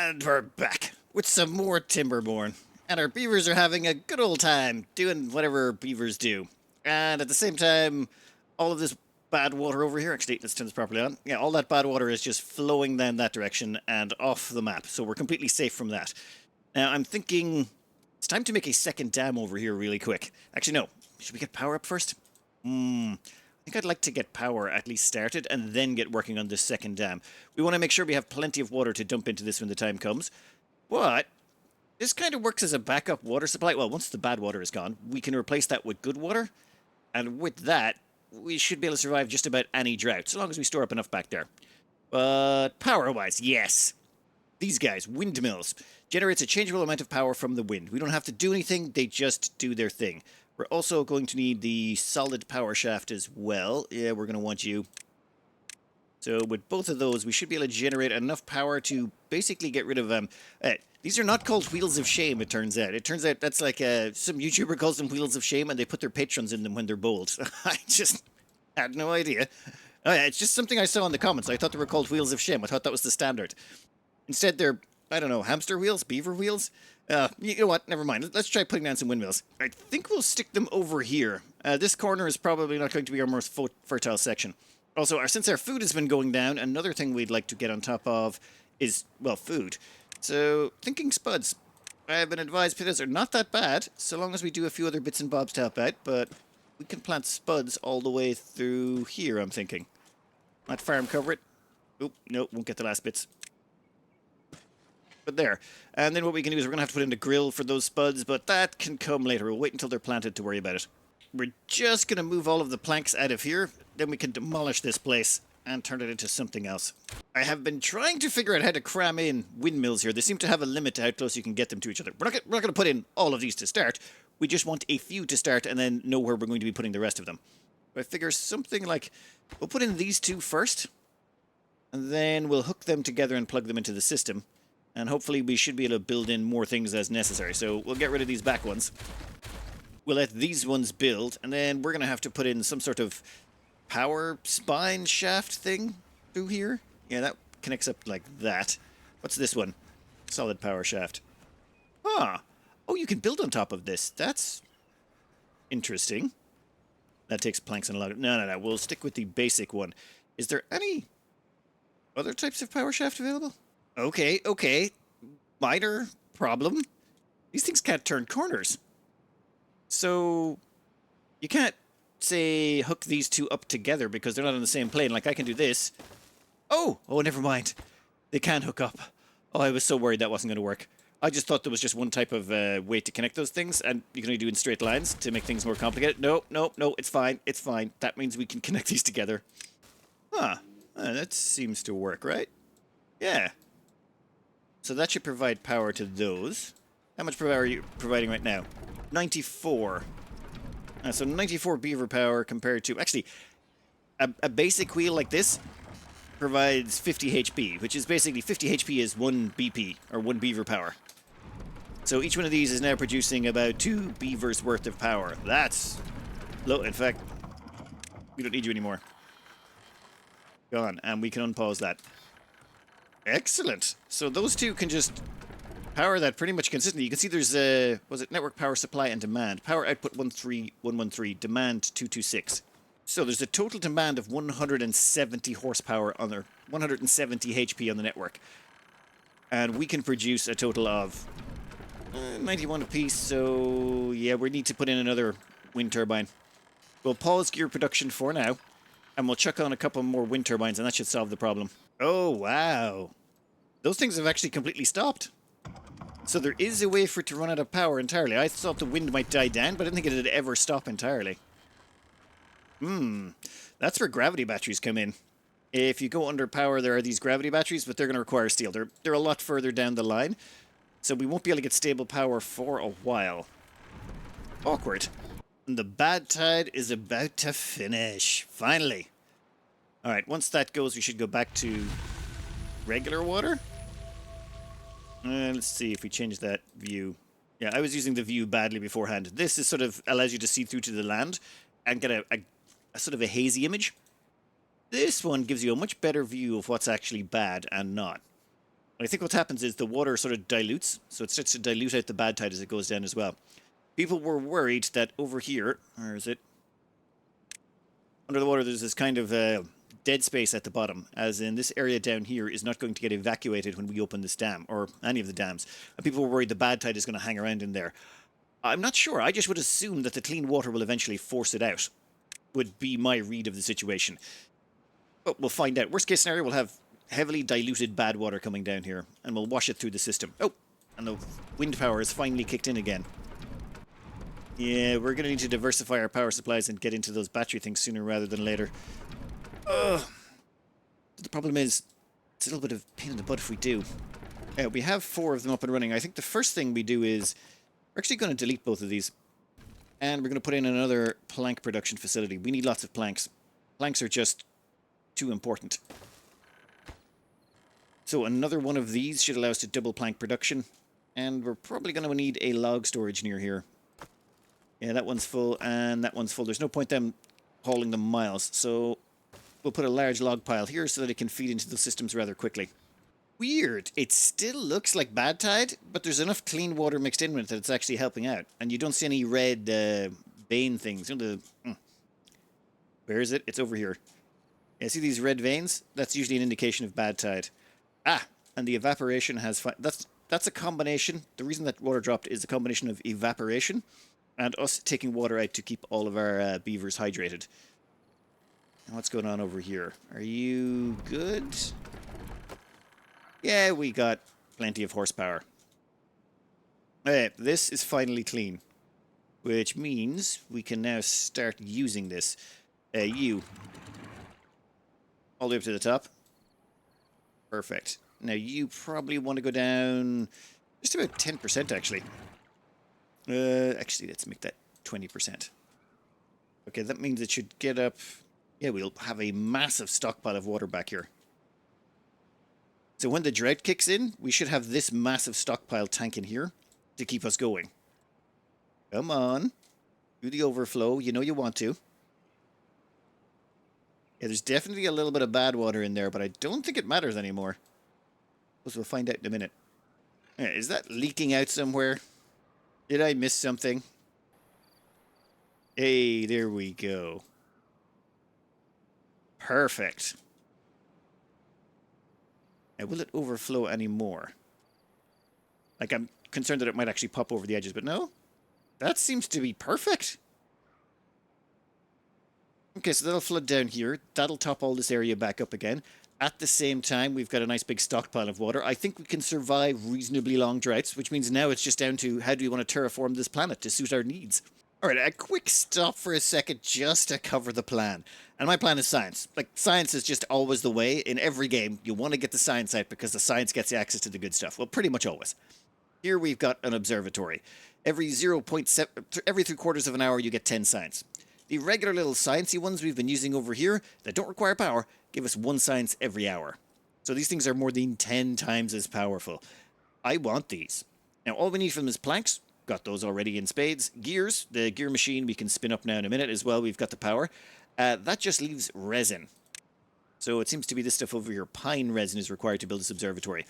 And we're back with some more Timberborn. And our beavers are having a good old time doing whatever beavers do. And at the same time, all of this bad water over here, actually, let's turn this properly on. Yeah, all that bad water is just flowing down that direction and off the map. So we're completely safe from that. Now, I'm thinking it's time to make a second dam over here really quick. Actually, no. Should we get power up first? I think I'd like to get power at least started and then get working on this second dam. We want to make sure we have plenty of water to dump into this when the time comes. But this kind of works as a backup water supply. Well, once the bad water is gone, we can replace that with good water. And with that, we should be able to survive just about any drought, so long as we store up enough back there. But power-wise, yes. These guys, windmills, generates a changeable amount of power from the wind. We don't have to do anything, they just do their thing. We're also going to need the solid power shaft as well. Yeah, we're going to want you. So with both of those, we should be able to generate enough power to basically get rid of these are not called Wheels of Shame, it turns out. It turns out that's like some YouTuber calls them Wheels of Shame and they put their patrons in them when they're bold. I just had no idea. Oh yeah, it's just something I saw in the comments. I thought they were called Wheels of Shame. I thought that was the standard. Instead, they're, I don't know, hamster wheels? Beaver wheels? You know what? Never mind. Let's try putting down some windmills. I think we'll stick them over here. This corner is probably not going to be our most fertile section. Also, since our food has been going down, another thing we'd like to get on top of is, well, food. So, thinking spuds. I've been advised potatoes are not that bad, so long as we do a few other bits and bobs to help out, but we can plant spuds all the way through here, I'm thinking. Not farm cover it. Oop, no, won't get the last bits. But there. And then what we can do is we're going to have to put in a grill for those spuds, but that can come later. We'll wait until they're planted to worry about it. We're just going to move all of the planks out of here, then we can demolish this place and turn it into something else. I have been trying to figure out how to cram in windmills here. They seem to have a limit to how close you can get them to each other. We're not going to put in all of these to start. We just want a few to start and then know where we're going to be putting the rest of them. I figure something like, we'll put in these two first, and then we'll hook them together and plug them into the system. And hopefully we should be able to build in more things as necessary. So we'll get rid of these back ones. We'll let these ones build, and then we're going to have to put in some sort of power spine shaft thing through here. Yeah, that connects up like that. What's this one? Solid power shaft. Ah. Oh, you can build on top of this. That's interesting. That takes planks and a lot of... No. We'll stick with the basic one. Is there any other types of power shaft available? Okay. Minor problem. These things can't turn corners. So, you can't, say, hook these two up together because they're not on the same plane. Like, I can do this. Oh, never mind. They can hook up. Oh, I was so worried that wasn't going to work. I just thought there was just one type of way to connect those things, and you can only do it in straight lines to make things more complicated. No, it's fine. That means we can connect these together. Huh. That seems to work, right? Yeah. So that should provide power to those. How much power are you providing right now? 94. So 94 beaver power compared to... Actually, a basic wheel like this provides 50 HP, which is basically 50 HP is 1 BP, or 1 beaver power. So each one of these is now producing about 2 beavers worth of power. That's low. In fact, we don't need you anymore. Gone, and we can unpause that. Excellent. So those two can just power that pretty much consistently. You can see there's network power supply and demand. Power output 13113, demand 226. So there's a total demand of 170 horsepower on there, 170 HP on the network. And we can produce a total of 91 apiece, so yeah, we need to put in another wind turbine. We'll pause gear production for now, and we'll chuck on a couple more wind turbines, and that should solve the problem. Oh, wow. Those things have actually completely stopped. So there is a way for it to run out of power entirely. I thought the wind might die down, but I didn't think it'd ever stop entirely. That's where gravity batteries come in. If you go under power, there are these gravity batteries, but they're going to require steel. They're a lot further down the line, so we won't be able to get stable power for a while. Awkward. And the bad tide is about to finish. Finally. Alright, once that goes, we should go back to regular water. Let's see if we change that view. Yeah, I was using the view badly beforehand. This is sort of allows you to see through to the land and get a sort of a hazy image. This one gives you a much better view of what's actually bad and not. I think what happens is the water sort of dilutes, so it starts to dilute out the bad tide as it goes down as well. People were worried that over here, where is it? Under the water, there's this kind of dead space at the bottom, as in this area down here is not going to get evacuated when we open this dam, or any of the dams. And people were worried the bad tide is going to hang around in there. I'm not sure. I just would assume that the clean water will eventually force it out, would be my read of the situation. But we'll find out. Worst case scenario, we'll have heavily diluted bad water coming down here, and we'll wash it through the system. Oh, and the wind power has finally kicked in again. Yeah, we're going to need to diversify our power supplies and get into those battery things sooner rather than later. Ugh. The problem is, it's a little bit of pain in the butt if we do. We have 4 of them up and running. I think the first thing we do is, we're actually going to delete both of these. And we're going to put in another plank production facility. We need lots of planks. Planks are just too important. So another one of these should allow us to double plank production. And we're probably going to need a log storage near here. Yeah, that one's full and that one's full. There's no point them hauling them miles. So we'll put a large log pile here so that it can feed into the systems rather quickly. Weird. It still looks like bad tide, but there's enough clean water mixed in with it that it's actually helping out. And you don't see any red vein things. You know, where is it? It's over here. Yeah, see these red veins? That's usually an indication of bad tide. Ah, and the evaporation has... That's a combination. The reason that water dropped is a combination of evaporation and us taking water out to keep all of our beavers hydrated. And what's going on over here? Are you good? Yeah, we got plenty of horsepower. This is finally clean, which means we can now start using this. You. All the way up to the top. Perfect. Now you probably want to go down just about 10% actually. Actually, let's make that 20%. Okay, that means it should get up... Yeah, we'll have a massive stockpile of water back here. So when the drought kicks in, we should have this massive stockpile tank in here to keep us going. Come on. Do the overflow. You know you want to. Yeah, there's definitely a little bit of bad water in there, but I don't think it matters anymore. We'll find out in a minute. Yeah, is that leaking out somewhere? Did I miss something? Hey, there we go. Perfect. Now, will it overflow anymore? Like, I'm concerned that it might actually pop over the edges, but no. That seems to be perfect. Okay, so that'll flood down here. That'll top all this area back up again. At the same time, we've got a nice big stockpile of water. I think we can survive reasonably long droughts, which means now it's just down to how do we want to terraform this planet to suit our needs. All right, a quick stop for a second just to cover the plan. And my plan is science. Like, science is just always the way. In every game, you want to get the science out because the science gets you access to the good stuff. Well, pretty much always. Here we've got an observatory. Every 3/4 of an hour, you get 10 science. The regular little sciencey ones we've been using over here that don't require power give us 1 science every hour. So these things are more than 10 times as powerful. I want these. Now, all we need from them is planks. Got those already in spades. Gears, the gear machine we can spin up now in a minute as well. We've got the power. That just leaves resin. So it seems to be this stuff over here. Pine resin is required to build this observatory.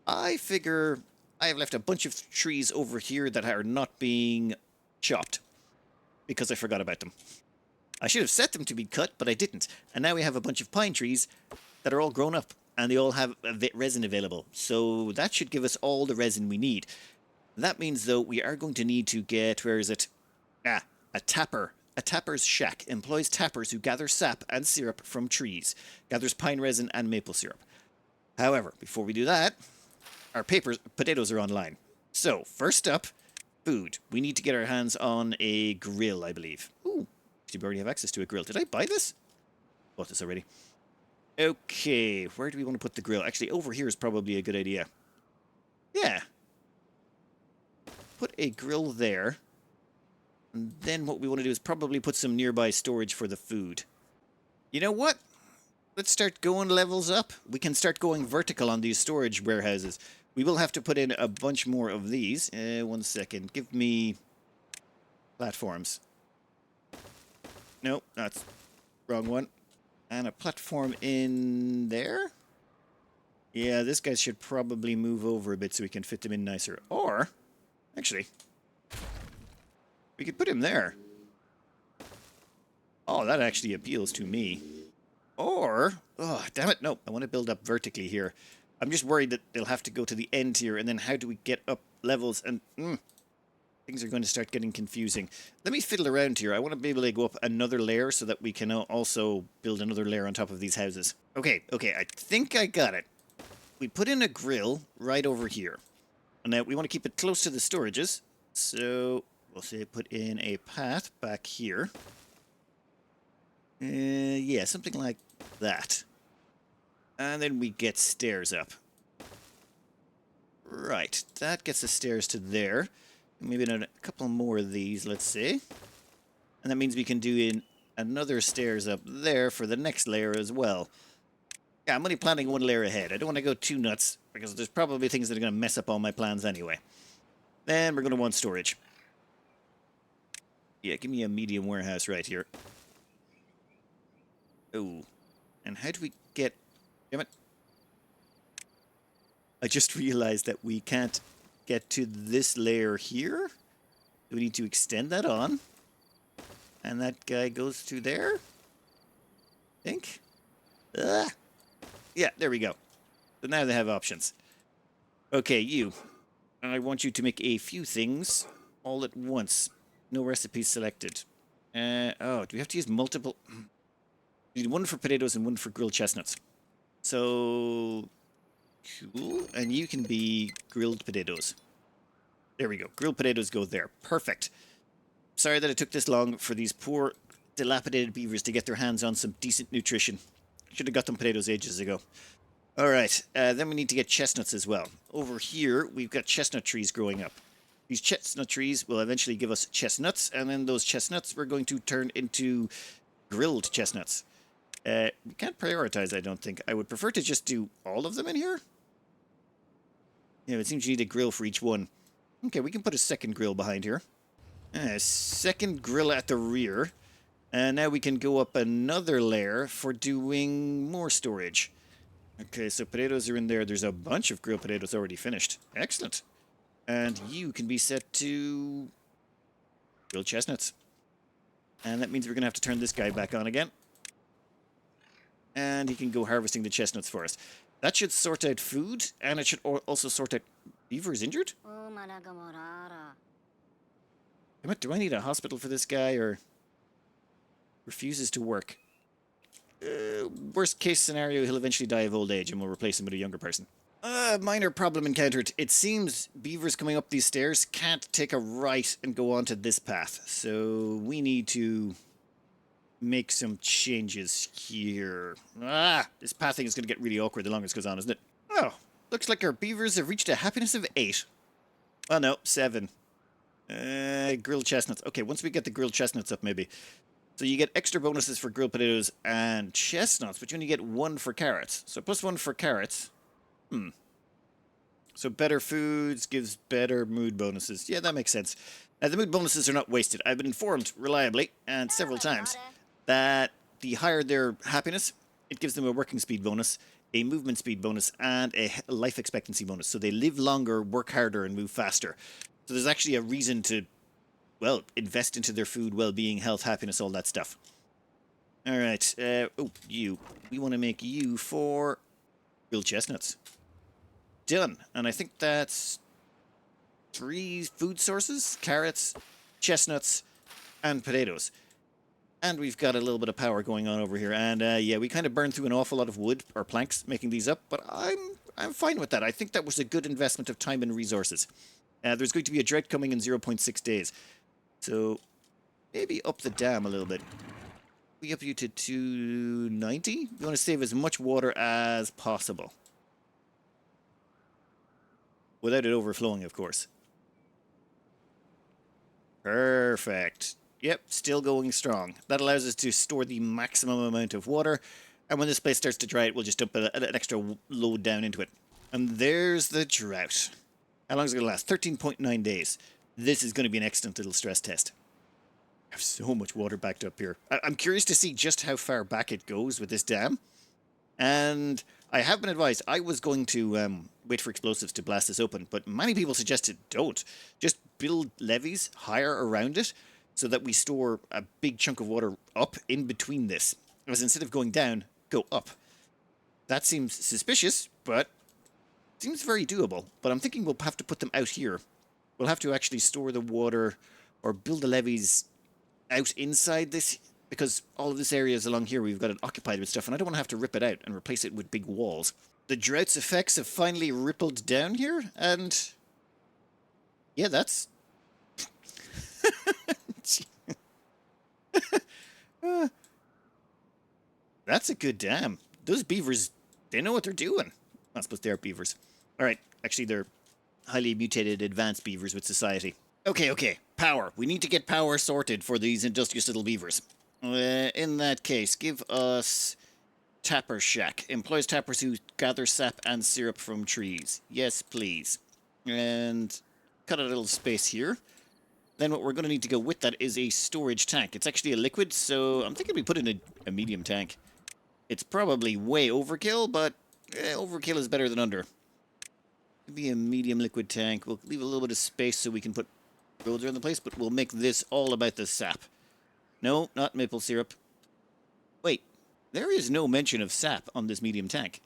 I figure I have left a bunch of trees over here that are not being chopped because I forgot about them. I should have set them to be cut, but I didn't. And now we have a bunch of pine trees that are all grown up and they all have resin available. So that should give us all the resin we need. That means, though, we are going to need to get, where is it? A tapper. A tapper's shack employs tappers who gather sap and syrup from trees, gathers pine resin and maple syrup. However, before we do that, our potatoes are online. So, first up, food. We need to get our hands on a grill, I believe. Ooh, we already have access to a grill. Did I buy this? Bought this already. Okay, where do we want to put the grill? Actually, over here is probably a good idea. Yeah. Put a grill there. And then what we want to do is probably put some nearby storage for the food. You know what? Let's start going levels up. We can start going vertical on these storage warehouses. We will have to put in a bunch more of these. 1 second. Give me platforms. No, that's wrong one. And a platform in there? Yeah, this guy should probably move over a bit so we can fit them in nicer. Or, actually, we could put him there. Oh, that actually appeals to me. Or, oh, damn it, no, I want to build up vertically here. I'm just worried that they'll have to go to the end here, and then how do we get up levels? And things are going to start getting confusing. Let me fiddle around here. I want to be able to go up another layer so that we can also build another layer on top of these houses. Okay, I think I got it. We put in a grill right over here. And now we want to keep it close to the storages. So we'll say put in a path back here. Yeah, something like that. And then we get stairs up. Right, that gets the stairs to there. Maybe a couple more of these, let's say. And that means we can do in another stairs up there for the next layer as well. Yeah, I'm only planning one layer ahead. I don't want to go too nuts, because there's probably things that are going to mess up all my plans anyway. Then we're going to want storage. Yeah, give me a medium warehouse right here. Oh, and how do we get... Damn it. I just realized that we can't get to this layer here. We need to extend that on. And that guy goes to there? I think. Yeah, there we go. So now they have options. Okay, you. I want you to make a few things all at once. No recipes selected. Oh, do we have to use multiple? We need one for potatoes and one for grilled chestnuts. So, cool. And you can be grilled potatoes. There we go. Grilled potatoes go there. Perfect. Sorry that it took this long for these poor, dilapidated beavers to get their hands on some decent nutrition. Should have got them potatoes ages ago. Alright, then we need to get chestnuts as well. Over here, we've got chestnut trees growing up. These chestnut trees will eventually give us chestnuts, and then those chestnuts we're going to turn into grilled chestnuts. We can't prioritize, I don't think. I would prefer to just do all of them in here. Yeah, it seems you need a grill for each one. Okay, we can put a second grill behind here. Second grill at the rear. And now we can go up another layer for doing more storage. Okay, so potatoes are in there. There's a bunch of grilled potatoes already finished. Excellent. And you can be set to grilled chestnuts. And that means we're going to have to turn this guy back on again. And he can go harvesting the chestnuts for us. That should sort out food, and it should also sort out... Beaver is injured? Do I need a hospital for this guy, or... Refuses to work? Worst case scenario, he'll eventually die of old age, and we'll replace him with a younger person. Minor problem encountered. It seems beavers coming up these stairs can't take a right and go onto this path. So we need to make some changes here. This pathing is going to get really awkward the longer this goes on, isn't it? Oh, looks like our beavers have reached a happiness of 8. Oh no, 7. Grilled chestnuts. Okay, once we get the grilled chestnuts up, maybe. So you get extra bonuses for grilled potatoes and chestnuts, but you only get 1 for carrots. So +1 for carrots. So better foods gives better mood bonuses. Yeah, that makes sense. The mood bonuses are not wasted. I've been informed reliably, and several times, that the higher their happiness, it gives them a working speed bonus, a movement speed bonus, and a life expectancy bonus. So they live longer, work harder, and move faster. So there's actually a reason to, well, invest into their food, well-being, health, happiness, all that stuff. All right. You. We want to make you for grilled chestnuts. Done. And I think that's 3 food sources: carrots, chestnuts, and potatoes. And we've got a little bit of power going on over here. And yeah, we kind of burned through an awful lot of wood or planks making these up, but I'm fine with that. I think that was a good investment of time and resources. There's going to be a drought coming in 0.6 days. So maybe up the dam a little bit. We up you to 290. We want to save as much water as possible, without it overflowing, of course. Perfect. Yep, still going strong. That allows us to store the maximum amount of water, and when this place starts to dry, we'll just dump an extra load down into it. And there's the drought. How long is it going to last? 13.9 days. This is going to be an excellent little stress test. I have so much water backed up here. I'm curious to see just how far back it goes with this dam, and I have been advised I was going to wait for explosives to blast this open, but many people suggested don't. Just build levees higher around it so that we store a big chunk of water up in between this. As instead of going down, go up. That seems suspicious, but seems very doable. But I'm thinking we'll have to put them out here. We'll have to actually store the water or build the levees out inside this, because all of this area is along here we've got it occupied with stuff, and I don't want to have to rip it out and replace it with big walls. The drought's effects have finally rippled down here, and yeah, that's that's a good dam. Those beavers, they know what they're doing. I suppose they are beavers. All right, actually they're highly mutated advanced beavers with society. Okay. Power. We need to get power sorted for these industrious little beavers. In that case, give us Tapper Shack. Employs tappers who gather sap and syrup from trees. Yes, please. And cut a little space here. Then what we're going to need to go with that is a storage tank. It's actually a liquid, so I'm thinking we put in a medium tank. It's probably way overkill, but overkill is better than under. Be a medium liquid tank. We'll leave a little bit of space so we can put roads around the place, but we'll make this all about the sap. No, not maple syrup. Wait, there is no mention of sap on this medium tank.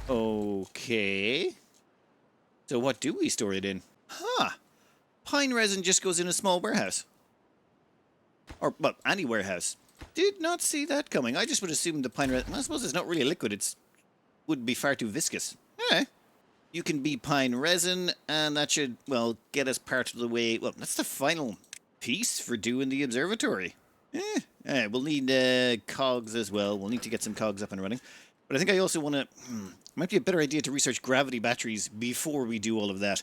Okay. So what do we store it in? Huh. Pine resin just goes in a small warehouse. Or, well, any warehouse. Did not see that coming. I just would assume the pine resin... I suppose it's not really a liquid. It would be far too viscous. Eh. You can be pine resin, and that should, well, get us part of the way... Well, that's the final piece for doing the observatory. We'll need cogs as well. We'll need to get some cogs up and running. But I think I also want to... might be a better idea to research gravity batteries before we do all of that.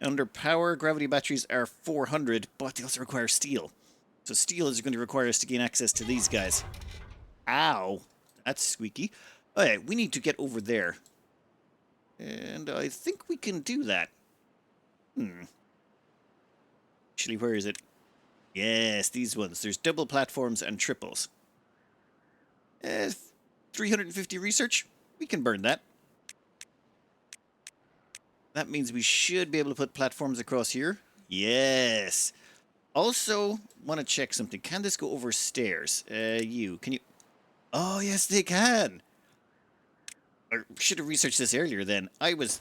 Under power, gravity batteries are 400, but they also require steel. So steel is going to require us to gain access to these guys. Ow. That's squeaky. Okay, we need to get over there. And I think we can do that. Actually, where is it? Yes, these ones. There's double platforms and triples. 350 research. We can burn that. That means we should be able to put platforms across here. Yes. Also, want to check something. Can this go over stairs? Can you... Oh, yes, they can. I should have researched this earlier then. I was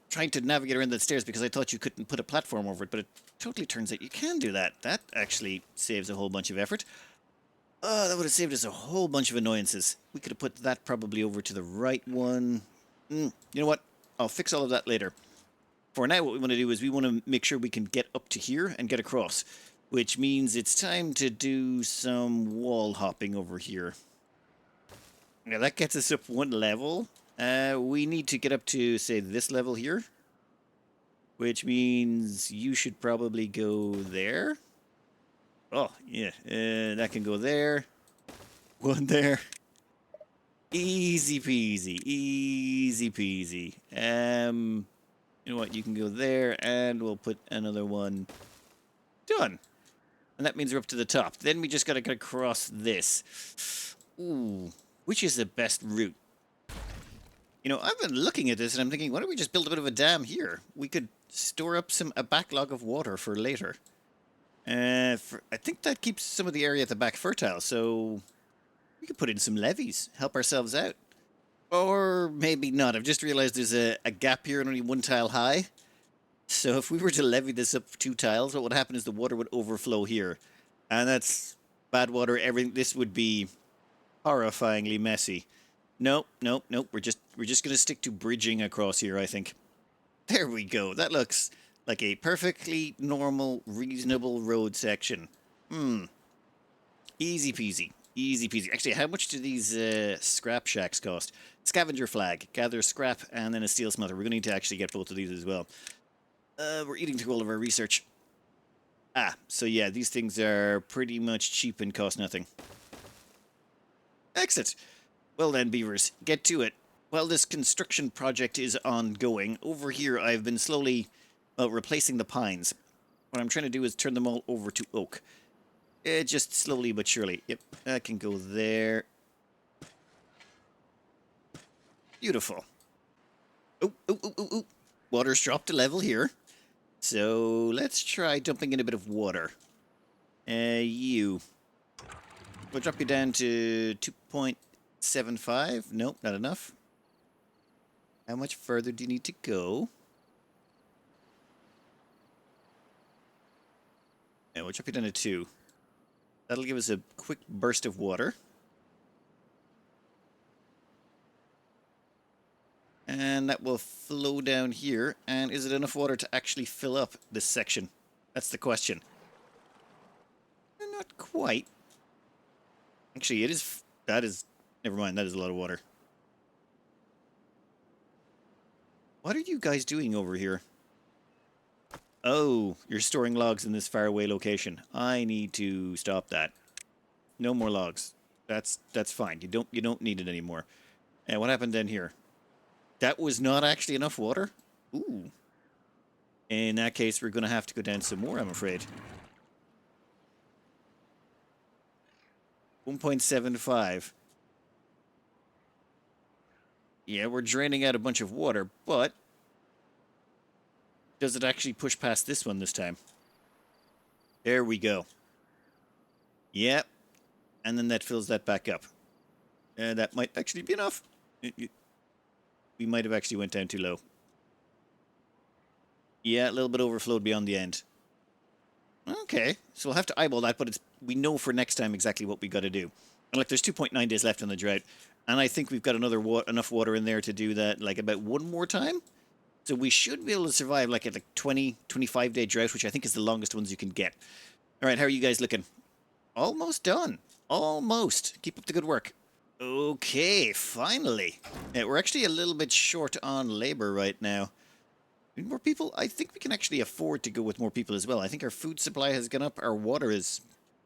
trying to navigate around the stairs because I thought you couldn't put a platform over it, but it totally turns out you can do that. That actually saves a whole bunch of effort. Oh, that would have saved us a whole bunch of annoyances. We could have put that probably over to the right one. You know what? I'll fix all of that later. For now, what we want to do is we want to make sure we can get up to here and get across, which means it's time to do some wall hopping over here. Now, that gets us up one level. We need to get up to, say, this level here, which means you should probably go there. Oh, yeah, that can go there. One there. Easy peasy, easy peasy. You know what, you can go there, and we'll put another one. Done. And that means we're up to the top. Then we just gotta get across this. Ooh, which is the best route? You know, I've been looking at this and I'm thinking, why don't we just build a bit of a dam here? We could store up a backlog of water for later. I think that keeps some of the area at the back fertile, so we could put in some levees, help ourselves out. Or maybe not. I've just realized there's a gap here and only one tile high. So if we were to levee this up 2 tiles, what would happen is the water would overflow here. And that's bad water. Everything. This would be horrifyingly messy. Nope. We're just going to stick to bridging across here, I think. There we go. That looks like a perfectly normal, reasonable road section. Easy peasy. Easy peasy. Actually, how much do these scrap shacks cost? Scavenger flag. Gather scrap and then a steel smelter. We're going to need to actually get both of these as well. We're eating through all of our research. So yeah, these things are pretty much cheap and cost nothing. Exit. Well then, beavers, get to it. While this construction project is ongoing, over here I've been slowly replacing the pines. What I'm trying to do is turn them all over to oak. Just slowly but surely. Yep, that can go there. Beautiful. Oh, oh, oh, oh, oh. Water's dropped to level here. So let's try dumping in a bit of water. You. We'll drop you down to 2.75. Nope, not enough. How much further do you need to go? And we'll drop you down to 2. That'll give us a quick burst of water. And that will flow down here. And is it enough water to actually fill up this section? That's the question. Not quite. Actually, it is... That is... Never mind, that is a lot of water. What are you guys doing over here? Oh, you're storing logs in this faraway location. I need to stop that. No more logs. That's fine. You don't need it anymore. And what happened then here? That was not actually enough water? Ooh. In that case, we're going to have to go down some more, I'm afraid. 1.75. Yeah, we're draining out a bunch of water, but does it actually push past this one this time? There we go. Yep. And then that fills that back up. That might actually be enough. We might have actually went down too low. Yeah, a little bit overflowed beyond the end. Okay, so we'll have to eyeball that, but we know for next time exactly what we got to do. And like, there's 2.9 days left on the drought, and I think we've got enough water in there to do that, like, about one more time. So we should be able to survive, like, at, 20, 25-day drought, which I think is the longest ones you can get. All right, how are you guys looking? Almost done. Almost. Keep up the good work. Okay, finally. Yeah, we're actually a little bit short on labor right now. Need more people? I think we can actually afford to go with more people as well. I think our food supply has gone up. Our water is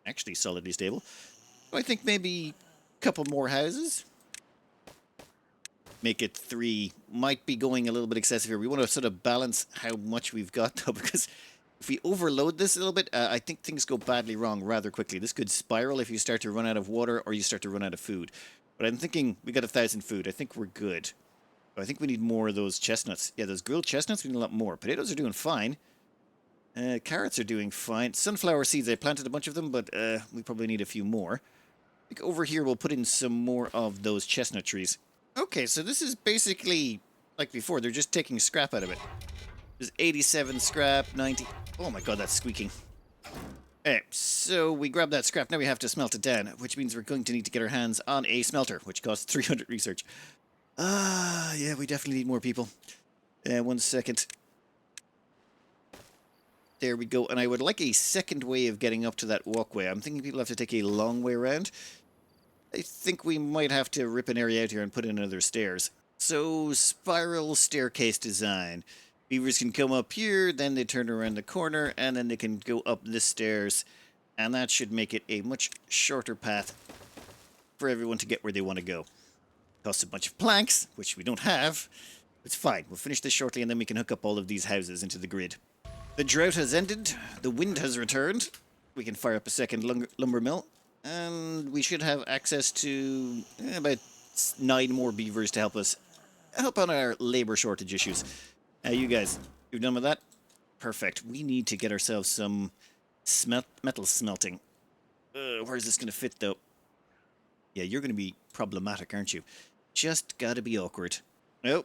actually solidly stable. So I think maybe a couple more houses. Make it 3. Might be going a little bit excessive here. We want to sort of balance how much we've got, though, because if we overload this a little bit, I think things go badly wrong rather quickly. This could spiral if you start to run out of water or you start to run out of food. But I'm thinking we got 1,000 food. I think we're good. I think we need more of those chestnuts. Yeah, those grilled chestnuts, we need a lot more. Potatoes are doing fine. Carrots are doing fine. Sunflower seeds, I planted a bunch of them, but we probably need a few more. I think over here we'll put in some more of those chestnut trees. Okay, so this is basically like before. They're just taking scrap out of it. There's 87 scrap, 90... Oh my god, that's squeaking. Okay, so we grab that scrap. Now we have to smelt it down, which means we're going to need to get our hands on a smelter, which costs 300 research. Yeah, we definitely need more people. 1 second. There we go. And I would like a second way of getting up to that walkway. I'm thinking people have to take a long way around. I think we might have to rip an area out here and put in another stairs. So, spiral staircase design. Beavers can come up here, then they turn around the corner, and then they can go up the stairs. And that should make it a much shorter path for everyone to get where they want to go. Costs a bunch of planks, which we don't have. It's fine. We'll finish this shortly, and then we can hook up all of these houses into the grid. The drought has ended. The wind has returned. We can fire up a second lumber mill. And we should have access to about 9 more beavers to help us help on our labor shortage issues. You guys, you're done with that? Perfect. We need to get ourselves some metal smelting. Where's this going to fit, though? Yeah, you're going to be problematic, aren't you? Just gotta be awkward. Oh,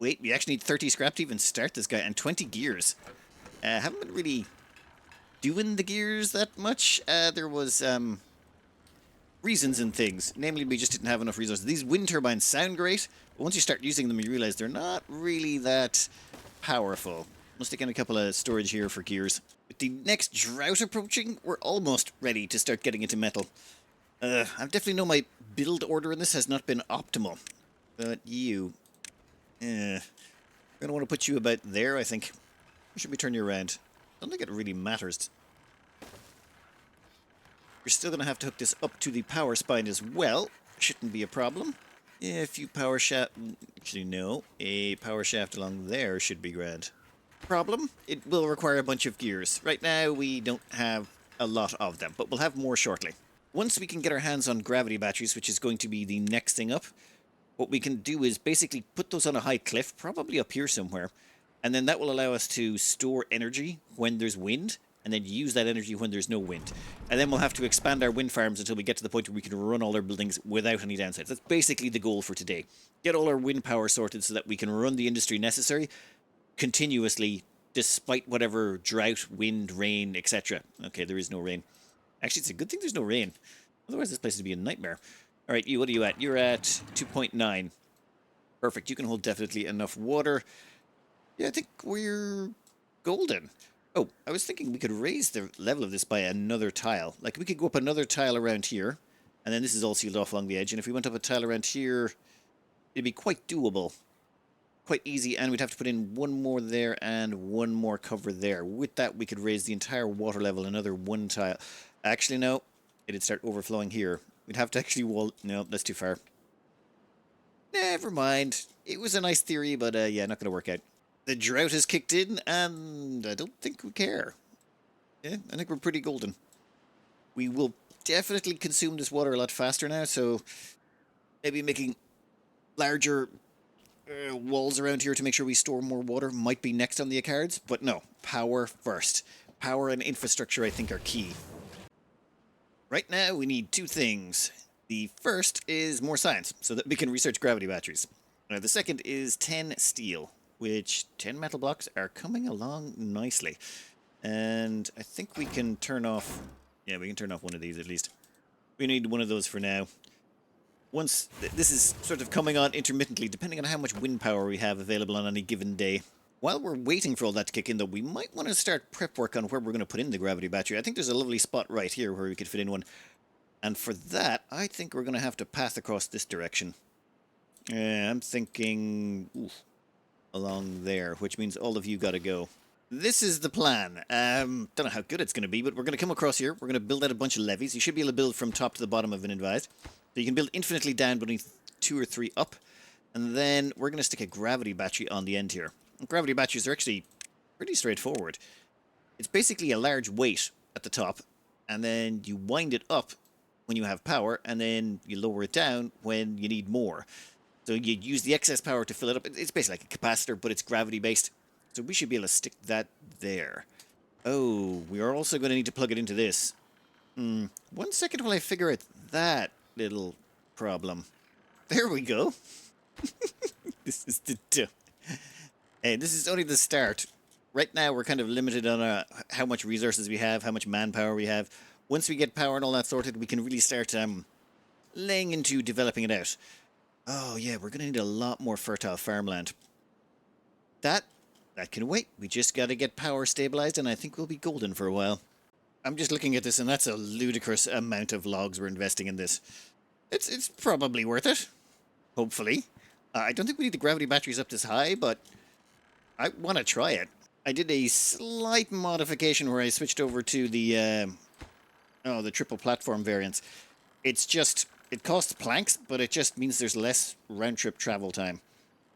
wait, we actually need 30 scrap to even start this guy, and 20 gears. Haven't been really doing the gears that much. There was reasons and things. Namely, we just didn't have enough resources. These wind turbines sound great, but once you start using them, you realize they're not really that powerful. We'll stick in a couple of storage here for gears. With the next drought approaching, we're almost ready to start getting into metal. I definitely know my build order in this has not been optimal. But you... we're going to want to put you about there, I think. Or should we turn you around? I don't think it really matters. We're still going to have to hook this up to the power spine as well. Shouldn't be a problem. A few power shaft... Actually, no. A power shaft along there should be grand. Problem? It will require a bunch of gears. Right now, we don't have a lot of them, but we'll have more shortly. Once we can get our hands on gravity batteries, which is going to be the next thing up, What we can do is basically put those on a high cliff, probably up here somewhere, and then that will allow us to store energy when there's wind, and then use that energy when there's no wind. And then we'll have to expand our wind farms until we get to the point where we can run all our buildings without any downsides. That's basically the goal for today. Get all our wind power sorted so that we can run the industry necessary continuously, despite whatever drought, wind, rain, etc. Okay, there is no rain. Actually, it's a good thing there's no rain. Otherwise, this place would be a nightmare. All right, you, what are you at? You're at 2.9. Perfect. You can hold definitely enough water. Yeah, I think we're golden. Oh, I was thinking we could raise the level of this by another tile. Like, we could go up another tile around here, and then this is all sealed off along the edge, and if we went up a tile around here, it'd be quite doable. Quite easy, and we'd have to put in one more there and one more cover there. With that, we could raise the entire water level another one tile. Actually, no. It'd start overflowing here. We'd have to actually wall... No, that's too far. Never mind. It was a nice theory, but yeah, not going to work out. The drought has kicked in, and I don't think we care. Yeah, I think we're pretty golden. We will definitely consume this water a lot faster now, so maybe making larger walls around here to make sure we store more water might be next on the cards, but no, power first. Power and infrastructure, I think, are key. Right now, we need two things. The first is more science, so that we can research gravity batteries. The second is 10 steel, which 10 metal blocks are coming along nicely. And I think we can turn off... Yeah, we can turn off one of these at least. We need one of those for now. Once this is sort of coming on intermittently, depending on how much wind power we have available on any given day. While we're waiting for all that to kick in, though, we might want to start prep work on where we're going to put in the gravity battery. I think there's a lovely spot right here where we could fit in one. And for that, I think we're going to have to path across this direction. I'm thinking along there, which means all of you got to go. This is the plan. Don't know how good it's going to be, but we're going to come across here. We're going to build out a bunch of levees. You should be able to build from top to the bottom, I've been advised. So you can build infinitely down beneath 2 or 3 up. And then we're going to stick a gravity battery on the end here. And gravity batteries are actually pretty straightforward. It's basically a large weight at the top, and then you wind it up when you have power, and then you lower it down when you need more. So you use the excess power to fill it up. It's basically like a capacitor, but it's gravity-based. So we should be able to stick that there. Oh, we are also going to need to plug it into this. 1 second while I figure out that little problem. There we go. This is the... Hey, this is only the start. Right now, we're kind of limited on how much resources we have, how much manpower we have. Once we get power and all that sorted, we can really start laying into developing it out. Oh, yeah, we're going to need a lot more fertile farmland. That can wait. We just got to get power stabilized, and I think we'll be golden for a while. I'm just looking at this, and that's a ludicrous amount of logs we're investing in this. It's probably worth it. Hopefully. I don't think we need the gravity batteries up this high, but I want to try it. I did a slight modification where I switched over to the triple platform variants. It's just, it costs planks, but it just means there's less round-trip travel time.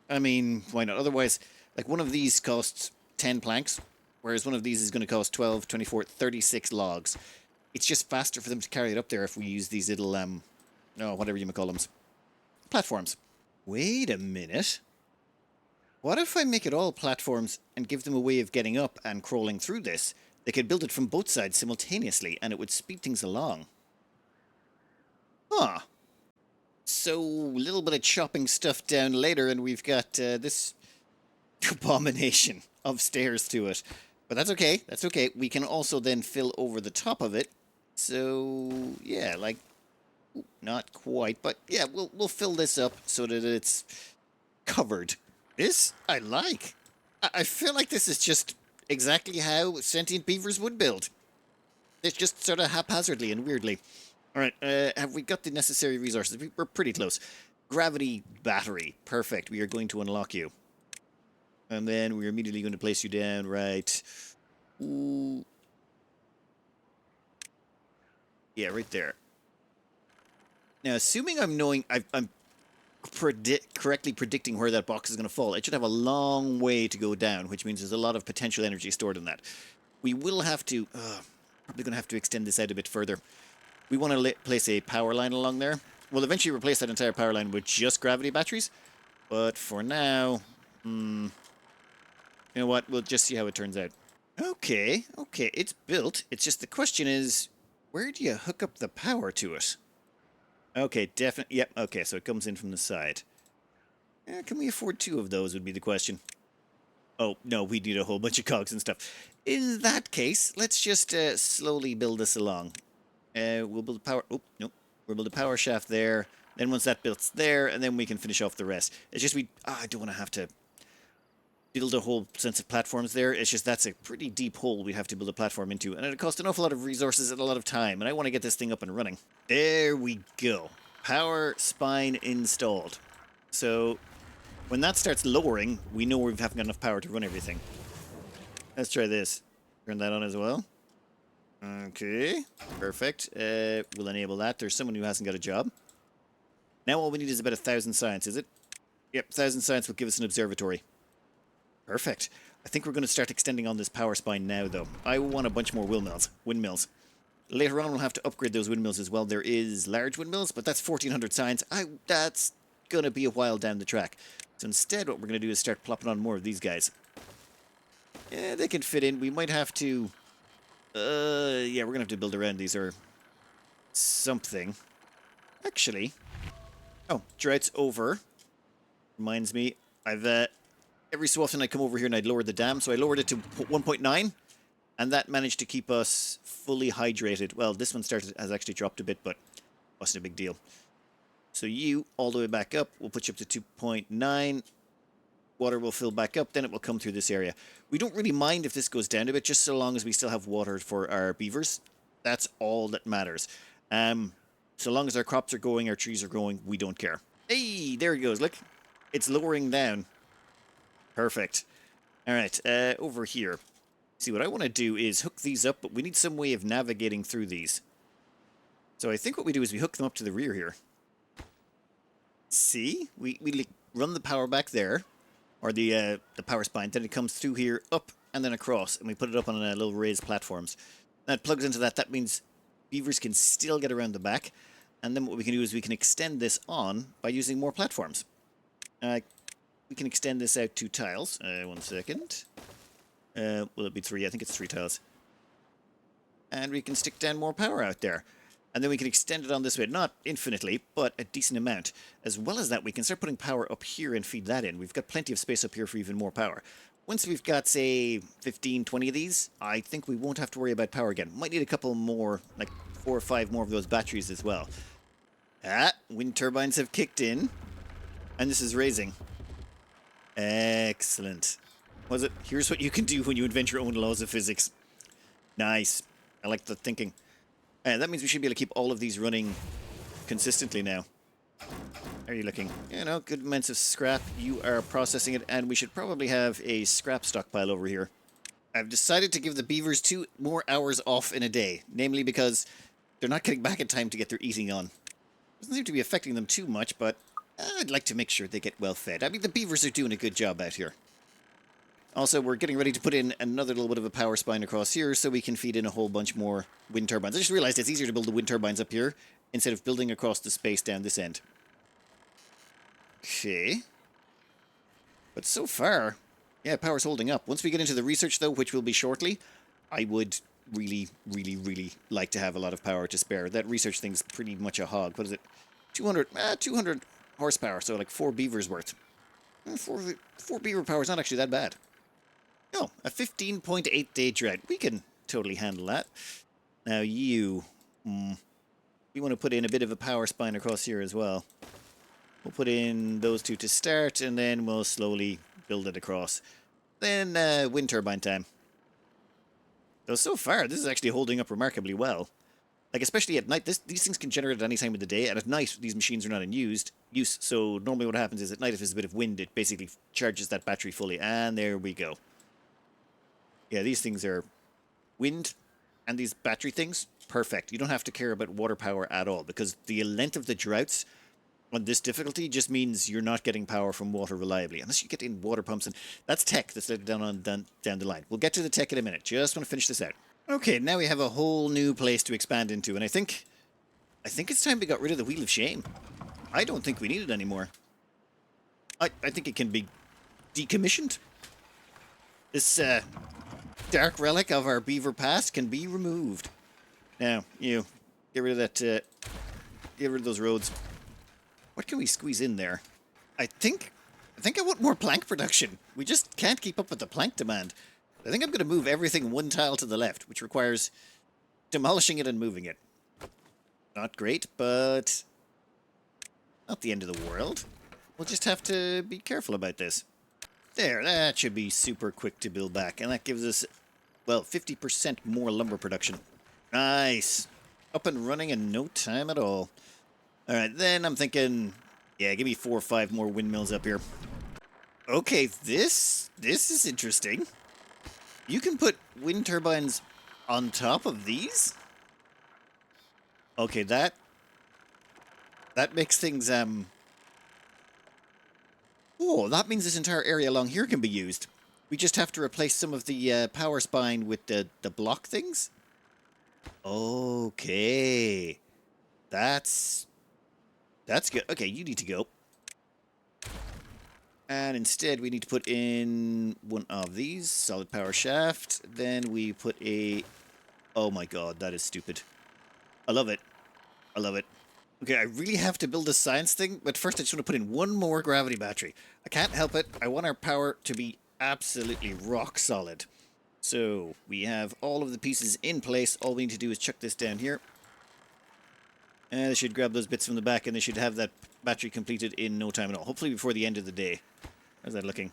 I mean, why not? Otherwise, like one of these costs 10 planks, whereas one of these is going to cost 12, 24, 36 logs. It's just faster for them to carry it up there if we use these little, whatever you may call them, platforms. Wait a minute. What if I make it all platforms and give them a way of getting up and crawling through this? They could build it from both sides simultaneously, and it would speed things along. Huh. So, a little bit of chopping stuff down later, and we've got this abomination of stairs to it. But that's okay. That's okay. We can also then fill over the top of it. So, yeah, like, not quite, but yeah, we'll fill this up so that it's covered. This I like. I feel like this is just exactly how sentient beavers would build. It's just sort of haphazardly and weirdly. All right, have we got the necessary resources? We're pretty close. Gravity battery. Perfect. We are going to unlock you. And then we're immediately going to place you down right... Ooh. Yeah, right there. Now, assuming I'm correctly predicting where that box is going to fall, it should have a long way to go down, which means there's a lot of potential energy stored in that. We will have to... probably going to have to extend this out a bit further. We want to place a power line along there. We'll eventually replace that entire power line with just gravity batteries. But for now, you know what? We'll just see how it turns out. Okay, okay, it's built. It's just the question is, where do you hook up the power to it? Okay, definitely. Yep, okay, so it comes in from the side. Can we afford 2 of those would be the question. Oh, no, we need a whole bunch of cogs and stuff. In that case, let's just slowly build this along. We'll build a power... Oh, no. We'll build a power shaft there. Then once that built's there, and then we can finish off the rest. It's just I don't want to have to build a whole sense of platforms there. It's just that's a pretty deep hole we have to build a platform into. And it'll cost an awful lot of resources and a lot of time. And I want to get this thing up and running. There we go. Power spine installed. So when that starts lowering, we know we haven't got enough power to run everything. Let's try this. Turn that on as well. Okay, perfect. We'll enable that. There's someone who hasn't got a job. Now all we need is about 1,000 science, is it? Yep, 1,000 science will give us an observatory. Perfect. I think we're going to start extending on this power spine now, though. I want a bunch more windmills. Later on, we'll have to upgrade those windmills as well. There is large windmills, but that's 1,400 science. That's going to be a while down the track. So instead, what we're going to do is start plopping on more of these guys. Yeah, they can fit in. We might have to... yeah, we're going to have to build around these or something. Actually... Oh, Drought's over. Reminds me, every so often I come over here and I'd lower the dam, so I lowered it to 1.9, and that managed to keep us fully hydrated. Well, this one has actually dropped a bit, but wasn't a big deal. So you, all the way back up, we'll put you up to 2.9. Water will fill back up, then it will come through this area. We don't really mind if this goes down a bit, just so long as we still have water for our beavers. That's all that matters. So long as our crops are going, our trees are growing, we don't care. Hey, there he goes, look. It's lowering down. Perfect. Alright, over here. See, what I want to do is hook these up, but we need some way of navigating through these. So I think what we do is we hook them up to the rear here. See? We run the power back there, or the power spine, then it comes through here, up, and then across, and we put it up on little raised platforms. That plugs into that. That means beavers can still get around the back. And then what we can do is we can extend this on by using more platforms. We can extend this out 2 tiles. 1 second. Will it be 3? I think it's 3 tiles. And we can stick down more power out there. And then we can extend it on this way. Not infinitely, but a decent amount. As well as that, we can start putting power up here and feed that in. We've got plenty of space up here for even more power. Once we've got, say, 15, 20 of these, I think we won't have to worry about power again. Might need a couple more, like 4 or 5 more of those batteries as well. Wind turbines have kicked in. And this is raising. Excellent. Was it? Here's what you can do when you invent your own laws of physics. Nice. I like the thinking. That means we should be able to keep all of these running consistently now. How are you looking? You know, good amounts of scrap. You are processing it, and we should probably have a scrap stockpile over here. I've decided to give the beavers 2 more hours off in a day, namely because they're not getting back in time to get their eating on. Doesn't seem to be affecting them too much, but I'd like to make sure they get well fed. I mean, the beavers are doing a good job out here. Also, we're getting ready to put in another little bit of a power spine across here so we can feed in a whole bunch more wind turbines. I just realized it's easier to build the wind turbines up here instead of building across the space down this end. Okay. But so far, yeah, power's holding up. Once we get into the research, though, which will be shortly, I would really, really, really like to have a lot of power to spare. That research thing's pretty much a hog. What is it? 200 horsepower, so like 4 beavers worth. 4 beaver power is not actually that bad. No, a 15.8 day drought. We can totally handle that. Now you... we want to put in a bit of a power spine across here as well. We'll put in those 2 to start, and then we'll slowly build it across. Then wind turbine time. So far, this is actually holding up remarkably well. Like, especially at night, these things can generate at any time of the day, and at night, these machines are not in use, so normally what happens is at night, if there's a bit of wind, it basically charges that battery fully, and there we go. Yeah, these things are wind, and these battery things, perfect. You don't have to care about water power at all, because the length of the droughts on this difficulty just means you're not getting power from water reliably, unless you get in water pumps, and that's tech that's later down the line. We'll get to the tech in a minute. Just want to finish this out. Okay, now we have a whole new place to expand into, and I think I think it's time we got rid of the Wheel of Shame. I don't think we need it anymore. I think it can be decommissioned. This dark relic of our beaver past can be removed. Now, you, get rid of that, get rid of those roads. What can we squeeze in there? I think I want more plank production. We just can't keep up with the plank demand. I think I'm going to move everything one tile to the left, which requires demolishing it and moving it. Not great, but not the end of the world. We'll just have to be careful about this. There, that should be super quick to build back, and that gives us, well, 50% more lumber production. Nice. Up and running in no time at all. Alright, then I'm thinking, yeah, give me 4 or 5 more windmills up here. Okay, this is interesting. You can put wind turbines on top of these? Okay, that makes things, oh, that means this entire area along here can be used. We just have to replace some of the power spine with the block things? Okay. That's good. Okay, you need to go. And instead we need to put in one of these, solid power shaft. Then we put a... Oh my god, that is stupid. I love it. I love it. Okay, I really have to build a science thing, but first I just want to put in one more gravity battery. I can't help it. I want our power to be absolutely rock solid. So, we have all of the pieces in place. All we need to do is chuck this down here. And they should grab those bits from the back, and they should have that battery completed in no time at all. Hopefully before the end of the day. How's that looking?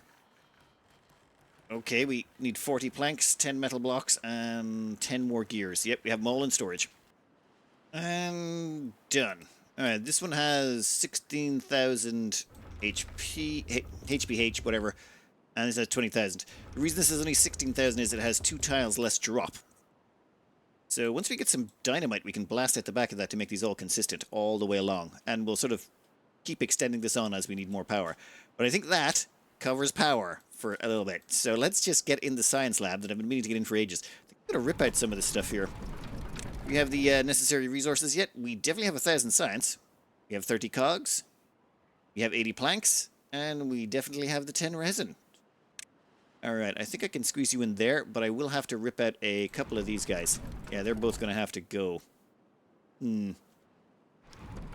Okay, we need 40 planks, 10 metal blocks, and 10 more gears. Yep, we have them all in storage. And done. Alright, this one has 16,000 HPH, whatever, and this has 20,000. The reason this is only 16,000 is it has 2 tiles less drop. So once we get some dynamite, we can blast at the back of that to make these all consistent all the way along. And we'll sort of keep extending this on as we need more power. But I think that covers power for a little bit. So let's just get in the science lab that I've been meaning to get in for ages. I'm going to rip out some of this stuff here. We have the necessary resources yet. We definitely have 1,000 science. We have 30 cogs. We have 80 planks. And we definitely have the 10 resin. Alright, I think I can squeeze you in there, but I will have to rip out a couple of these guys. Yeah, they're both going to have to go. You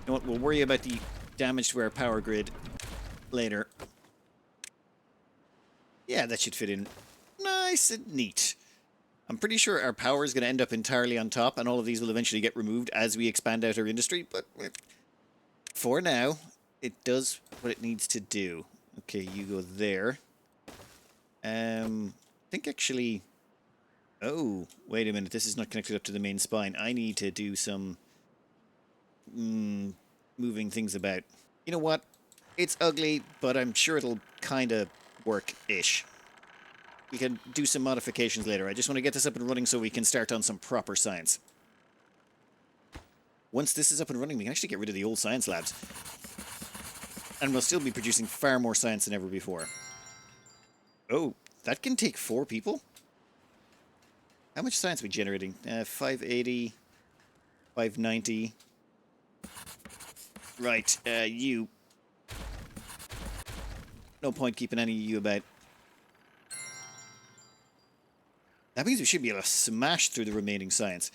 know what, we'll worry about the damage to our power grid later. Yeah, that should fit in nice and neat. I'm pretty sure our power is going to end up entirely on top, and all of these will eventually get removed as we expand out our industry, but for now, it does what it needs to do. Okay, you go there. I think actually... Oh, wait a minute, this is not connected up to the main spine. I need to do some moving things about. You know what? It's ugly, but I'm sure it'll kind of work-ish. We can do some modifications later. I just want to get this up and running so we can start on some proper science. Once this is up and running, we can actually get rid of the old science labs. And we'll still be producing far more science than ever before. Oh, that can take 4 people? How much science are we generating? 580, 590. Right, you. No point keeping any of you about. That means we should be able to smash through the remaining science.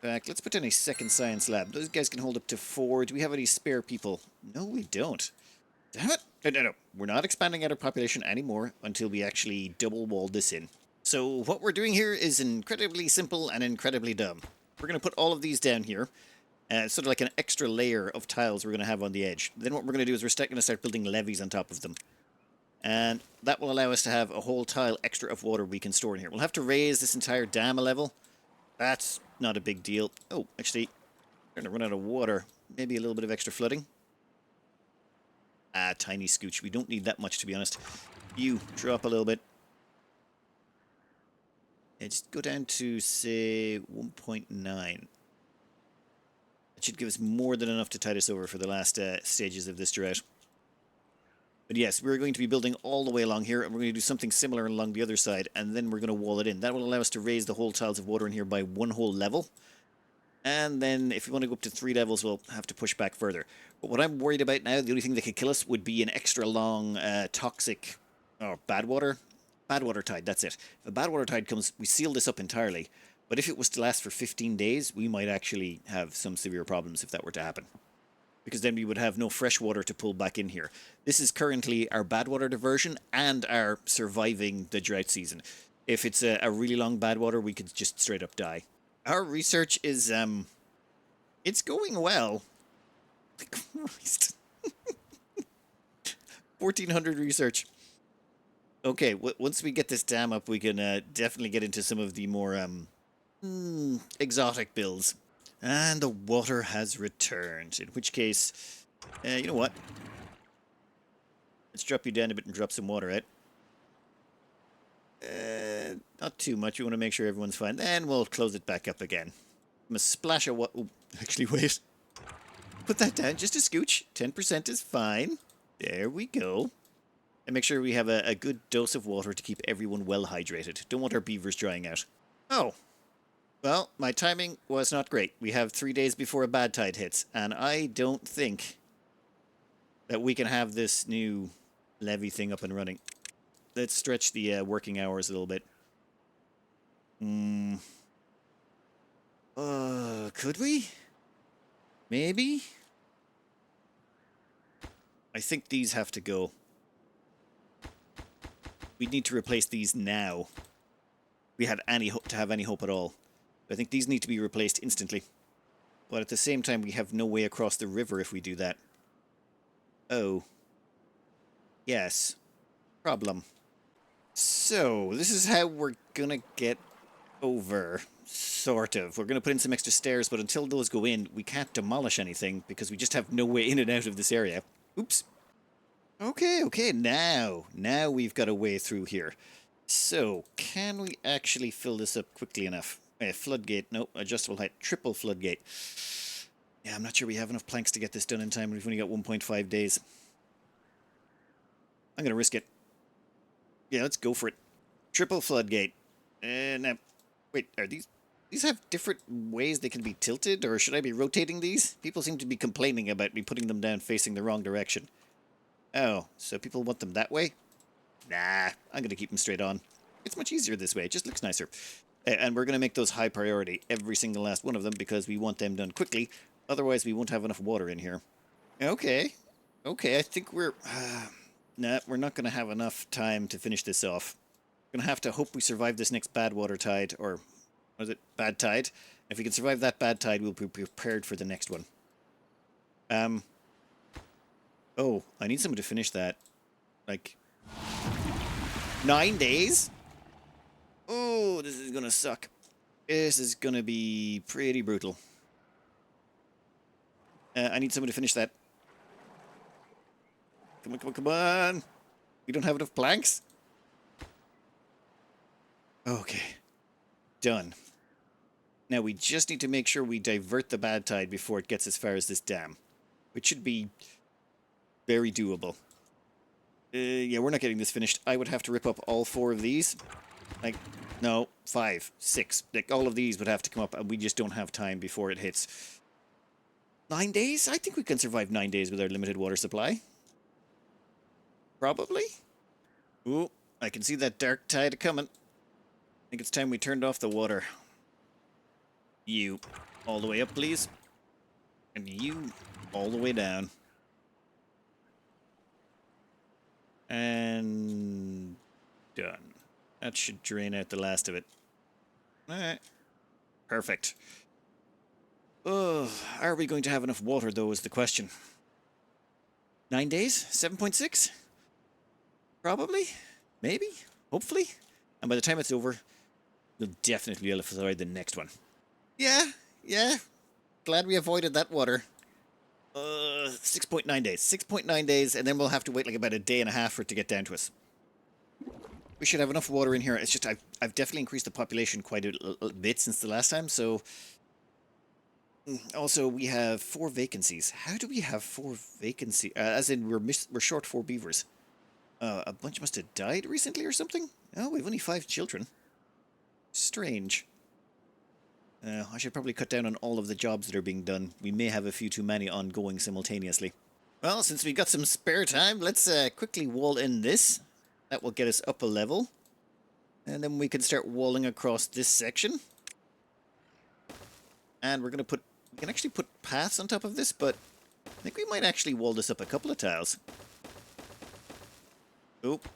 In fact, let's put in a second science lab. Those guys can hold up to 4. Do we have any spare people? No, we don't. Damn it! No. We're not expanding out our population anymore until we actually double wall this in. So what we're doing here is incredibly simple and incredibly dumb. We're going to put all of these down here. Sort of like an extra layer of tiles we're going to have on the edge. Then what we're going to do is we're going to start building levees on top of them. And that will allow us to have a whole tile extra of water we can store in here. We'll have to raise this entire dam a level. That's not a big deal. Oh, actually, we're going to run out of water. Maybe a little bit of extra flooding. Ah, tiny scooch. We don't need that much, to be honest. You, drop a little bit. Yeah, just go down to, say, 1.9. That should give us more than enough to tide us over for the last stages of this drought. But yes, we're going to be building all the way along here, and we're going to do something similar along the other side, and then we're going to wall it in. That will allow us to raise the whole tiles of water in here by 1 whole level. And then if we want to go up to 3 levels, we'll have to push back further. But what I'm worried about now, the only thing that could kill us would be an extra long toxic or bad water tide. That's it. If a bad water tide comes, we seal this up entirely. But if it was to last for 15 days, we might actually have some severe problems if that were to happen. Because then we would have no fresh water to pull back in here. This is currently our bad water diversion and our surviving the drought season. If it's a really long bad water, we could just straight up die. Our research is, it's going well. Christ. 1400 research. Okay, once we get this dam up, we can definitely get into some of the more exotic builds. And the water has returned, in which case, you know what? Let's drop you down a bit and drop some water out. Not too much. We want to make sure everyone's fine. Then we'll close it back up again. I'm a splash of what? Oh, actually, wait. Put that down just a scooch. 10% is fine. There we go. And make sure we have a good dose of water to keep everyone well hydrated. Don't want our beavers drying out. Oh. Well, my timing was not great. We have 3 days before a bad tide hits, and I don't think that we can have this new levee thing up and running. Let's stretch the working hours a little bit. Could we? Maybe? I think these have to go. We need to replace these now. We had any hope to have any hope at all. I think these need to be replaced instantly. But at the same time, we have no way across the river if we do that. Oh. Yes. Problem. So, this is how we're gonna get over. Sort of. We're gonna put in some extra stairs, but until those go in, we can't demolish anything because we just have no way in and out of this area. Oops. Okay, now we've got a way through here. So, can we actually fill this up quickly enough? Floodgate, nope, adjustable height, triple floodgate. Yeah, I'm not sure we have enough planks to get this done in time. We've only got 1.5 days. I'm going to risk it. Yeah, let's go for it. Triple floodgate. Now, wait, are these have different ways they can be tilted, or should I be rotating these? People seem to be complaining about me putting them down facing the wrong direction. Oh, so people want them that way? Nah, I'm going to keep them straight on. It's much easier this way. It just looks nicer. And we're going to make those high priority, every single last one of them, because we want them done quickly. Otherwise, we won't have enough water in here. Okay, I think we're... nah, we're not going to have enough time to finish this off. We're going to have to hope we survive this next bad water tide, or... what is it? Bad tide? If we can survive that bad tide, we'll be prepared for the next one. Oh, I need someone to finish that. Like... 9 days? Oh, this is gonna suck. This is gonna be pretty brutal. I need someone to finish that. Come on. We don't have enough planks? Okay. Done. Now we just need to make sure we divert the bad tide before it gets as far as this dam. Which should be very doable. Yeah, we're not getting this finished. I would have to rip up all 4 of these. Like, no, 5, 6. Like, all of these would have to come up, and we just don't have time before it hits. 9 days? I think we can survive 9 days with our limited water supply. Probably. Ooh, I can see that dark tide coming. I think it's time we turned off the water. You, all the way up, please. And you, all the way down. And... done. That should drain out the last of it. Alright. Perfect. Oh, are we going to have enough water, though, is the question. 9 days? 7.6? Probably? Maybe? Hopefully? And by the time it's over, we'll definitely be able to survive the next one. Yeah. Glad we avoided that water. 6.9 days. 6.9 days, and then we'll have to wait like about a day and a half for it to get down to us. We should have enough water in here. It's just I've definitely increased the population quite a bit since the last time, so... Also, we have 4 vacancies. How do we have 4 vacancies? As in, we're short 4 beavers. A bunch must have died recently or something? Oh, we've only 5 children. Strange. I should probably cut down on all of the jobs that are being done. We may have a few too many ongoing simultaneously. Well, since we got some spare time, let's quickly wall in this. That will get us up a level. And then we can start walling across this section. And we're going to put... We can actually put paths on top of this, but I think we might actually wall this up a couple of tiles. Oop.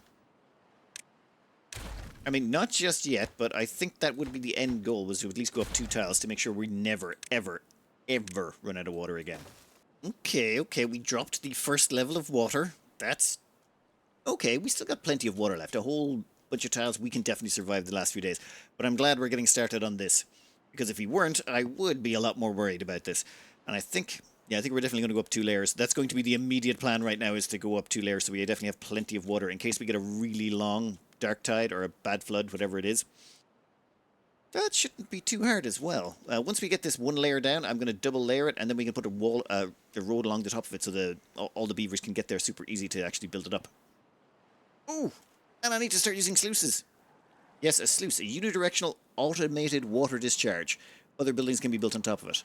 I mean, not just yet, but I think that would be the end goal, was to at least go up 2 tiles to make sure we never, ever, ever run out of water again. Okay, we dropped the first level of water. That's... okay, we still got plenty of water left. A whole bunch of tiles. We can definitely survive the last few days. But I'm glad we're getting started on this. Because if we weren't, I would be a lot more worried about this. And I think... yeah, I think we're definitely going to go up 2 layers. That's going to be the immediate plan right now, is to go up 2 layers, so we definitely have plenty of water in case we get a really long dark tide or a bad flood, whatever it is. That shouldn't be too hard as well. Once we get this 1 layer down, I'm going to double layer it, and then we can put a wall, a road along the top of it, so all the beavers can get there super easy to actually build it up. Ooh, and I need to start using sluices. Yes, a sluice, a unidirectional automated water discharge. Other buildings can be built on top of it.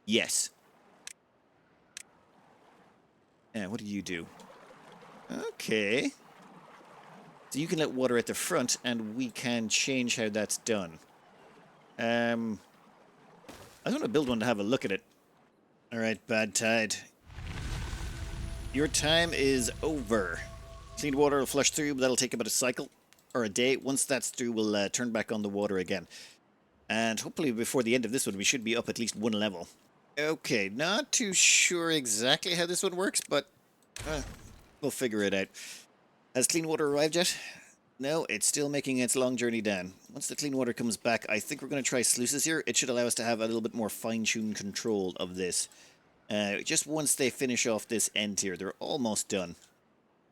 Yes. What do you do? Okay. So you can let water at the front, and we can change how that's done. I want to build one to have a look at it. Alright, bad tide. Your time is over. Clean water will flush through, but that'll take about a cycle, or a day. Once that's through, we'll turn back on the water again. And hopefully before the end of this one, we should be up at least 1 level. Okay, not too sure exactly how this one works, but we'll figure it out. Has clean water arrived yet? No, it's still making its long journey down. Once the clean water comes back, I think we're going to try sluices here. It should allow us to have a little bit more fine-tuned control of this. Just once they finish off this end here, they're almost done.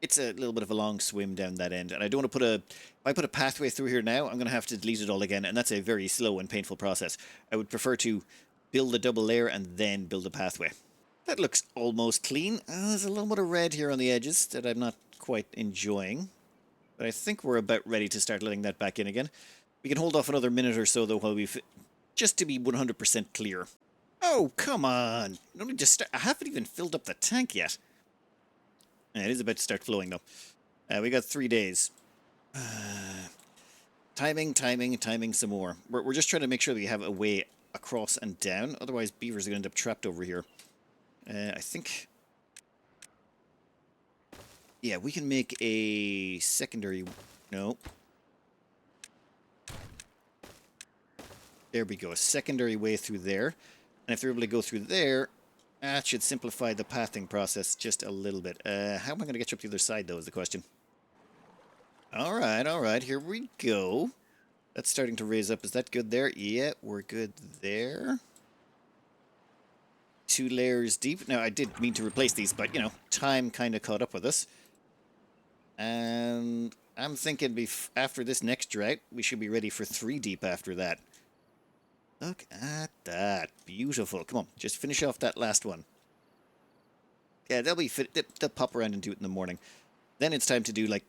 It's a little bit of a long swim down that end, and I don't want to put a... if I put a pathway through here now, I'm going to have to delete it all again, and that's a very slow and painful process. I would prefer to build a double layer and then build a pathway. That looks almost clean. There's a little bit of red here on the edges that I'm not quite enjoying. But I think we're about ready to start letting that back in again. We can hold off another minute or so, though, while we... just to be 100% clear. Oh, come on! I haven't even filled up the tank yet. It is about to start flowing, though. We got 3 days. Timing some more. We're just trying to make sure that we have a way across and down. Otherwise, beavers are going to end up trapped over here. I think... yeah, we can make a secondary... no. There we go. A secondary way through there. And if they're able to go through there, that should simplify the pathing process just a little bit. How am I going to get you up the other side, though, is the question. Alright. Here we go. That's starting to raise up. Is that good there? Yeah, we're good there. 2 layers deep. Now, I did mean to replace these, but, you know, time kind of caught up with us. And I'm thinking after this next drought, we should be ready for 3 deep after that. Look at that. Beautiful. Come on, just finish off that last one. Yeah, they'll pop around and do it in the morning. Then it's time to do, like,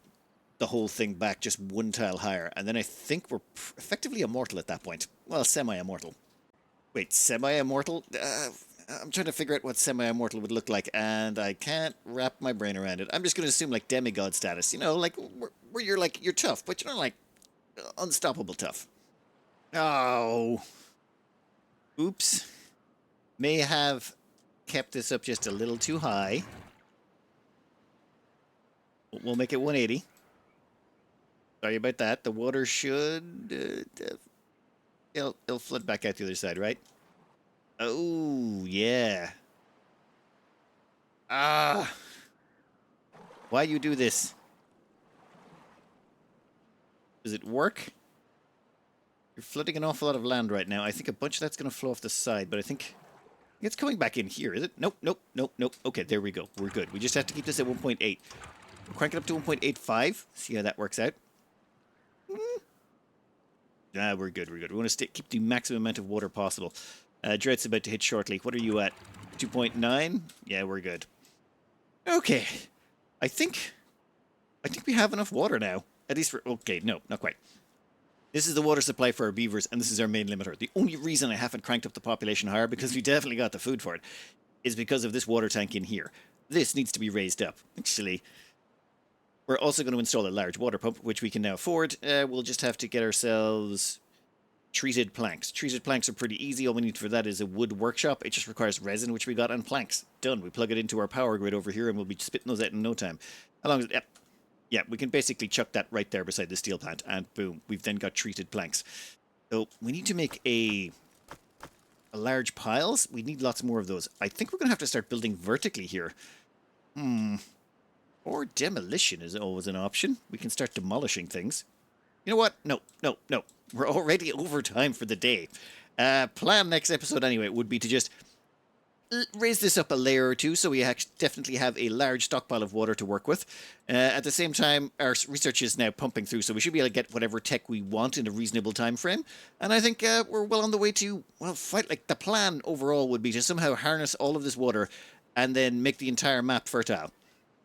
the whole thing back just 1 tile higher. And then I think we're effectively immortal at that point. Well, semi-immortal. Wait, semi-immortal? I'm trying to figure out what semi-immortal would look like, and I can't wrap my brain around it. I'm just going to assume, like, demigod status. You know, like, where you're, like, you're tough, but you're not, like, unstoppable tough. Oh. Oops. May have kept this up just a little too high. We'll make it 180. Sorry about that. The water should... it'll flood back out the other side, right? Oh, yeah. Ah. Why you do this? Does it work? You're flooding an awful lot of land right now. I think a bunch of that's going to flow off the side, but I think it's coming back in here, is it? Nope. Okay, there we go. We're good. We just have to keep this at 1.8. Crank it up to 1.85. See how that works out. We're good. We want to keep the maximum amount of water possible. Drought's about to hit shortly. What are you at? 2.9? Yeah, we're good. Okay. I think we have enough water now. At least for... okay, no, not quite. This is the water supply for our beavers, and this is our main limiter. The only reason I haven't cranked up the population higher, because we definitely got the food for it, is because of this water tank in here. This needs to be raised up. Actually, we're also going to install a large water pump, which we can now afford. We'll just have to get ourselves treated planks. Treated planks are pretty easy. All we need for that is a wood workshop. It just requires resin, which we got, and planks. Done. We plug it into our power grid over here, and we'll be spitting those out in no time. How long is it? Yep. Yeah, we can basically chuck that right there beside the steel plant, and boom, we've then got treated planks. So we need to make a large piles. We need lots more of those. I think we're going to have to start building vertically here. Or demolition is always an option. We can start demolishing things. You know what? No. We're already over time for the day. Plan next episode anyway would be to just raise this up a layer or two, so we definitely have a large stockpile of water to work with. At the same time, our research is now pumping through, so we should be able to get whatever tech we want in a reasonable time frame. And I think we're well on the way to, well, fight. Like, the plan overall would be to somehow harness all of this water and then make the entire map fertile.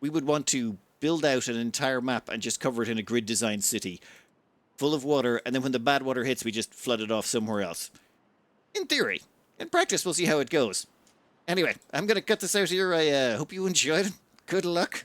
We would want to build out an entire map and just cover it in a grid-designed city full of water, and then when the bad water hits, we just flood it off somewhere else. In theory. In practice, we'll see how it goes. Anyway, I'm going to cut this out here. I hope you enjoyed it. Good luck.